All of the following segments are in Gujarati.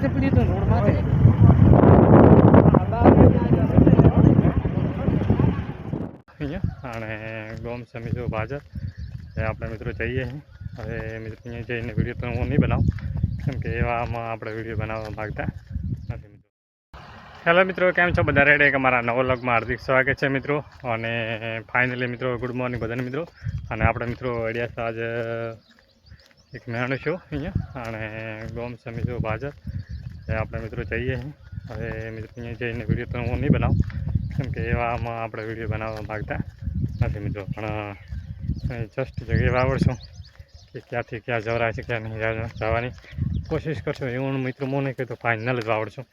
માથે પડી તો રોડ માથે અને ગોમ છે મિત્રો બાજાર આપણે મિત્રો જઈએ હવે મિત્રો અહીંયા જઈને વિડીયો તો હું નહીં બનાવું કેમ કે એવામાં આપણે વિડીયો બનાવવા માગતા નથી મિત્રો. હેલો મિત્રો, કેમ છો બધા? રેડી કે મારા નવો વ્લોગમાં હાર્દિક સ્વાગત છે મિત્રો. અને ફાઇનલી મિત્રો ગુડ મોર્નિંગ બધાને મિત્રો. અને આપણે મિત્રો અડિયાસા આજે એક મેળો છું અહીંયા અને ગોમ છે મિત્રો બાજાર આપણે મિત્રો જઈએ હવે મિત્રો અહીંયા જઈને વિડીયો તો હું નહીં બનાવું કેમ કે એવામાં આપણે વિડીયો બનાવવા માગતા નથી મિત્રો. પણ જસ્ટ જગ્યાએ આવડશું કે ક્યાંથી ક્યાં જવરાય છે ક્યાં નહીં જવાની કોશિશ કરશું. એવું મિત્રો હું નહીં કહેતો, ફાઇનલ જ આવડશું.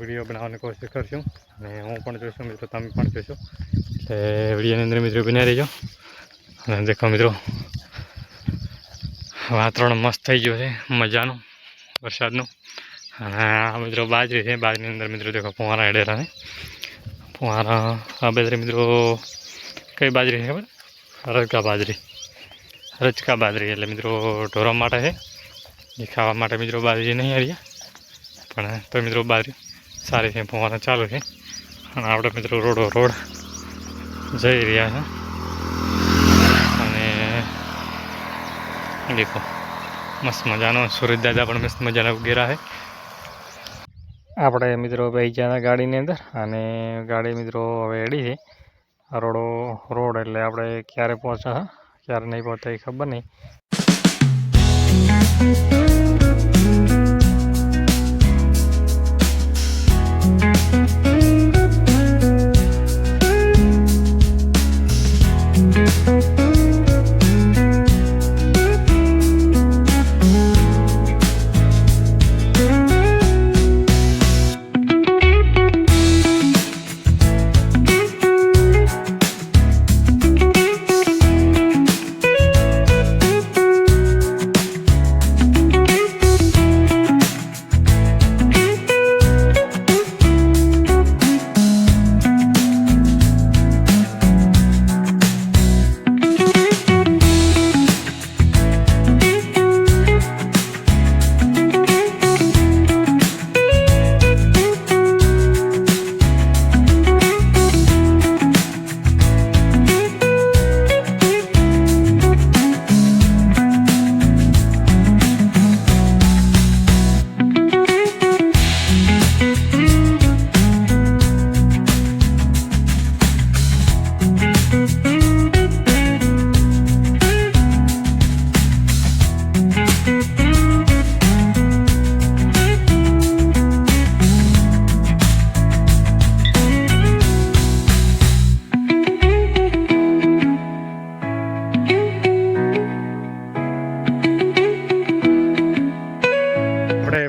વિડીયો બનાવવાની કોશિશ કરશું અને હું પણ જોઈશું મિત્રો, તમે પણ જોઈશો કે વિડીયોની અંદર મિત્રો બન્યા રહીજો. અને દેખો મિત્રો વાતાવરણ મસ્ત થઈ ગયું છે મજાનું વરસાદનું. અને આ મિત્રો બાજરી છે, બાજરીની અંદર મિત્રો દેખો ફુવારા એડેરા છે. ફુવારા આ બાજરી મિત્રો કઈ બાજરી છે ખબર? રજકા બાજરી એટલે મિત્રો ઢોરવા માટે છે. એ ખાવા માટે મિત્રો બાજરી નહીં હારી પણ તો મિત્રો બાજરી સારી છે, ફુવારા ચાલુ છે. અને આપણે મિત્રો રોડ જઈ રહ્યા છે. અને દેખો મસ્ત મજાનો સુરજ દાદા પણ મસ્ત મજાના ઉગેરા છે. આપણે મિત્રો બેસી ગયા ગાડીની અંદર અને ગાડી મિત્રો હવે રેડી છે. રોડ એટલે આપણે ક્યારે પહોંચ્યા ક્યારે નહીં પહોંચતા એ ખબર નહીં.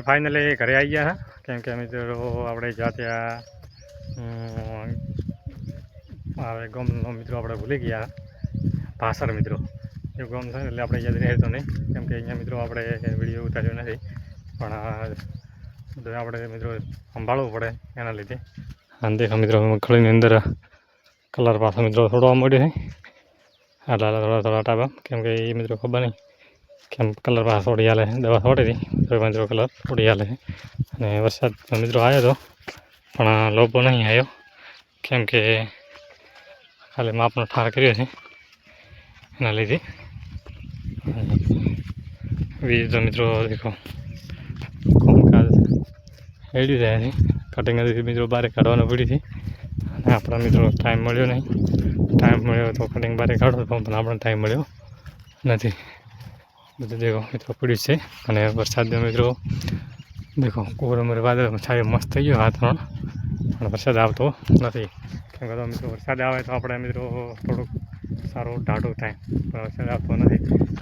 ફાઇનલી ઘરે આવી ગયા કેમ કે મિત્રો આપણે જાતે હવે ગામનો મિત્રો આપણે ભૂલી ગયા ભાસર મિત્રો એ ગામ છે એટલે આપણે યાદ રહેતો નહીં કેમ કે અહીંયા મિત્રો આપણે વિડીયો ઉતાર્યો નથી. પણ આપણે મિત્રો સંભાળવું પડે એના લીધે. અને દેખો મિત્રો મગફળીની અંદર કલર પાછો મિત્રો થોડો મળ્યો છે. આટલા થોડા ટાપા કેમ કે એ મિત્રો ખબર નહીં કેમ કલર પાછા થોડી હાલે દવા છોડી હતી તો મિત્રો કલર થોડી હાલે છે. અને વરસાદ મિત્રો આવ્યો હતો પણ લોબો નહીં આવ્યો કેમ કે ખાલી માપનો ઠાર કર્યો છે એના લીધે. વીજ તો મિત્રો દેખો કામકાજ હેડ્યું જાય છે. કટિંગ મિત્રો બહાર કાઢવાનું પડ્યું છે અને આપણા મિત્રો ટાઈમ મળ્યો નહીં. ટાઈમ મળ્યો તો કટિંગ બહાર કાઢો પણ આપણને ટાઈમ મળ્યો નથી. બધું દેખો મિત્રો પડ્યું છે. અને વરસાદ મિત્રો દેખો કોરમર વાદળ છાયો મસ્ત થઈ ગયો વાતાવરણ પણ વરસાદ આવતો નથી કેમ કે મિત્રો વરસાદ આવે તો આપણે મિત્રો થોડુંક સારું ઢાઢું થાય પણ વરસાદ આવતો નથી.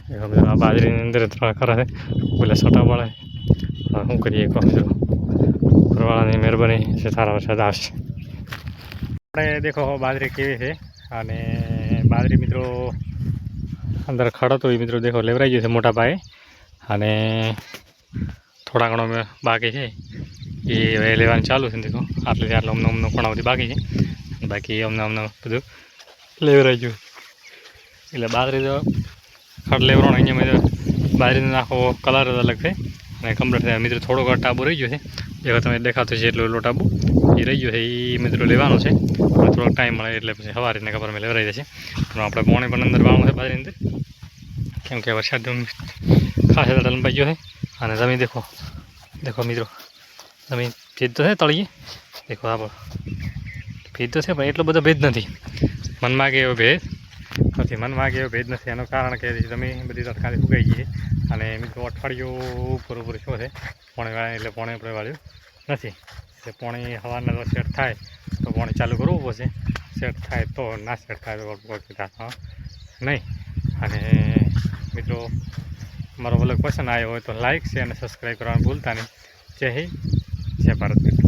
દેખો મિત્રો આ બાજરીની અંદર થોડા ખરા છે પેલા છોટા પડે શું કરીએ કહો મિત્રો ઘરવાળાની મહેરબાની છે સારા વરસાદ આવશે. આપણે દેખો બાજરી કેવી છે અને બાજરી મિત્રો અંદર ખડો તો એ મિત્રો દેખો લેવરાઈ ગયો છે મોટા પાયે. અને થોડા ઘણો બાકી છે એ હવે લેવાનું ચાલુ છે. દેખો આટલે અમને પણ બધી બાકી છે બાકી અમને બધું લેવરાઈ ગયું. એટલે બાજરી તો ખડ લેવરાણ અહીંયા બાજરીનો આખો કલર જ અલગ છે અને કમ્પ્લીટ થાય મિત્રો. થોડોક ટાબુ રહી ગયો છે, જેવો તમે દેખાતો છે એટલો ટાબુ એ રહી ગયો છે, એ મિત્રો લેવાનો છે. અને થોડોક ટાઈમ મળે એટલે પછી સવારે ને ખબર લેવરાઈ જશે. પણ આપણે પોણે પણ અંદર વાળવાનું છે બાજરી અંદર, કેમ કે વરસાદ ખાસ લંબાઈ ગયો છે. અને જમીન દેખો મિત્રો, જમીન ભેજ તો છે તળીએ, દેખો આપણો ભેજ તો છે પણ એટલો બધો ભેજ નથી. મન માગે એવો ભેજ નથી, મન માગે એવો ભેજ નથી. એનું કારણ કે જમીન બધી તરકારી ફૂગાઈ ગઈ છે. અને મિત્રો અઠવાડિયું ઉપર શું છે પોણે વાળે એટલે પોણે આપણે વાળ્યું નથી. એટલે પોણી સવારના જો સેટ થાય તો પોણી ચાલુ કરવું પડશે, સેટ થાય તો, ના સેટ થાય તો કીધા નહીં. અને મિત્રો મારો વ્લોગ પસંદ આવ્યો હોય તો લાઇક, શેર અને સબસ્ક્રાઈબ કરવાનું ભૂલતા નહીં. જય હિન્દ, જય ભારત મિત્રો.